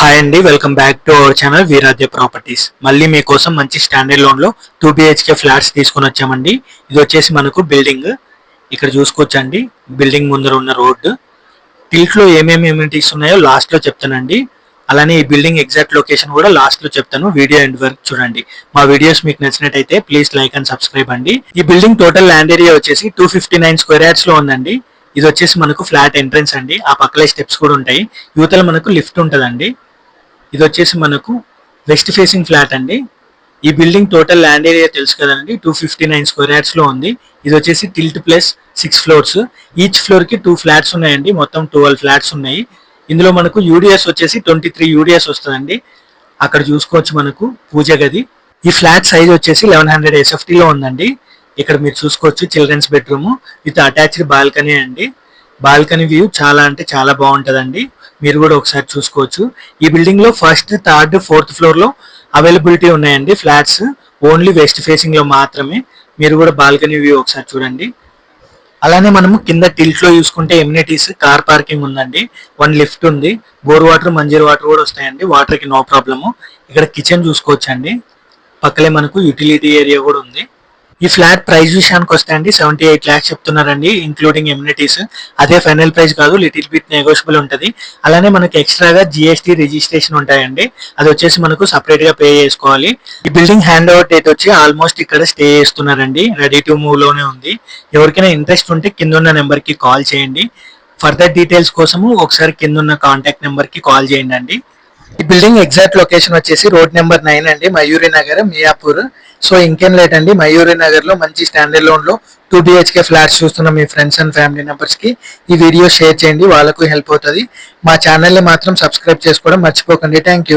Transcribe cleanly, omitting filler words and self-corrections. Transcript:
Hi అండి, welcome back to our channel Veeradya properties. మళ్ళీ మీకోసం మంచి స్టాండర్డ్ లోన్ లో 2 BHK ఫ్లాట్స్ తీసుకొని వచ్చామండి. ఇది వచ్చేసి మనకు బిల్డింగ్ ఇక్కడ చూసుకోవచ్చండి. బిల్డింగ్ ముందర ఉన్న రోడ్డు టిల్ట్ లో ఏమేమి ఎమ్యూనిటీస్ ఉన్నాయో లాస్ట్ లో చెప్తానండి. అలానే ఈ బిల్డింగ్ ఎగ్జాక్ట్ లొకేషన్ కూడా లాస్ట్ లో చెప్తాను. వీడియో ఎండ్ వరకు చూడండి. మా వీడియోస్ మీకు నచ్చినట్టయితే ప్లీజ్ లైక్ అండ్ సబ్స్క్రైబ్ అండి. ఈ బిల్డింగ్ టోటల్ ల్యాండ్ ఏరియా వచ్చేసి 259 స్క్వేర్ యార్డ్స్ లో ఉందండి. ఇది వచ్చేసి మనకు ఫ్లాట్ ఎంట్రన్స్ అండి. ఆ పక్కలే స్టెప్స్ కూడా ఉంటాయి. యువతల మనకు లిఫ్ట్ ఉంటుందండి. ఇది వచ్చేసి మనకు వెస్ట్ ఫేసింగ్ ఫ్లాట్ అండి. ఈ బిల్డింగ్ టోటల్ ల్యాండ్ ఏరియా తెలుసు కదండి, 259 స్క్వేర్ యార్డ్స్ లో ఉంది. ఇది వచ్చేసి tilt plus 6 floors. Each floor కి 2 ఫ్లాట్స్ ఉన్నాయండి. మొత్తం 12 ఫ్లాట్స్ ఉన్నాయి. ఇందులో మనకు యూడిఎస్ వచ్చేసి 23 యూడిఎస్ వస్తుందండి. అక్కడ చూసుకోవచ్చు మనకు పూజ గది. ఈ ఫ్లాట్ సైజ్ వచ్చేసి 1100 SFT లో ఉందండి. ఇక్కడ మీరు చూసుకోవచ్చు children's bedroom with attached balcony అండి. బాల్కనీ వ్యూ చాలా అంటే చాలా బాగుంటుందండి. మీరు కూడా ఒకసారి చూసుకోవచ్చు. ఈ బిల్డింగ్ లో ఫస్ట్, థర్డ్, ఫోర్త్ ఫ్లోర్ లో అవైలబిలిటీ ఉన్నాయండి ఫ్లాట్స్. ఓన్లీ వెస్ట్ ఫేసింగ్ లో మాత్రమే. మీరు కూడా బాల్కనీ వ్యూ ఒకసారి చూడండి. అలానే మనము కింద టిల్ట్ లో చూసుకుంటే ఎమ్యూనిటీస్ కార్ పార్కింగ్ ఉందండి. 1 లిఫ్ట్ ఉంది. బోర్ వాటర్, మంజీర్ వాటర్ కూడా వస్తాయండి. వాటర్ కి నో ప్రాబ్లము. ఇక్కడ కిచెన్ చూసుకోవచ్చు అండి. పక్కలే మనకు యూటిలిటీ ఏరియా కూడా ఉంది. ఈ ఫ్లాట్ ప్రైస్ విషయానికి వస్తే అండి 78 lakhs చెప్తున్నారండి, ఇంక్లూడింగ్ ఎమ్యూనిటీస్. అదే ఫైనల్ ప్రైస్ కాదు, లిటిల్ బిట్ నెగోషియబుల్ ఉంటుంది. అలానే మనకి ఎక్స్ట్రాగా GST రిజిస్ట్రేషన్ ఉంటాయండి. అది వచ్చేసి మనకు సపరేట్ గా పే చేసుకోవాలి. ఈ బిల్డింగ్ హ్యాండ్ ఓవర్ డేట్ వచ్చి ఆల్మోస్ట్ ఇక్కడ స్టే చేస్తున్నారండి. రెడీ టు మూవ్ లోనే ఉంది. ఎవరికైనా ఇంట్రెస్ట్ ఉంటే కింద ఉన్న నెంబర్ కి కాల్ చేయండి. ఫర్దర్ డీటెయిల్స్ కోసము ఒకసారి కింద ఉన్న కాంటాక్ట్ నెంబర్ కి కాల్ చేయండి అండి. ఈ బిల్డింగ్ ఎగ్జాక్ట్ లొకేషన్ వచ్చేసి రోడ్ నెంబర్ 9 అండి, మయూరి నగర్, మియాపూర్. సో ఇంకేం లేట్ అండి, మయూరి నగర్ లో మంచి స్టాండర్డ్ లోన్ లో 2 BHK ఫ్లాట్స్ చూస్తున్న మీ ఫ్రెండ్స్ అండ్ ఫ్యామిలీ మెంబర్స్ కి ఈ వీడియో షేర్ చేయండి. వాళ్ళకు హెల్ప్ అవుతుంది. మా ఛానల్ ని మాత్రం సబ్స్క్రైబ్ చేసుకోవడం మర్చిపోకండి. Thank you.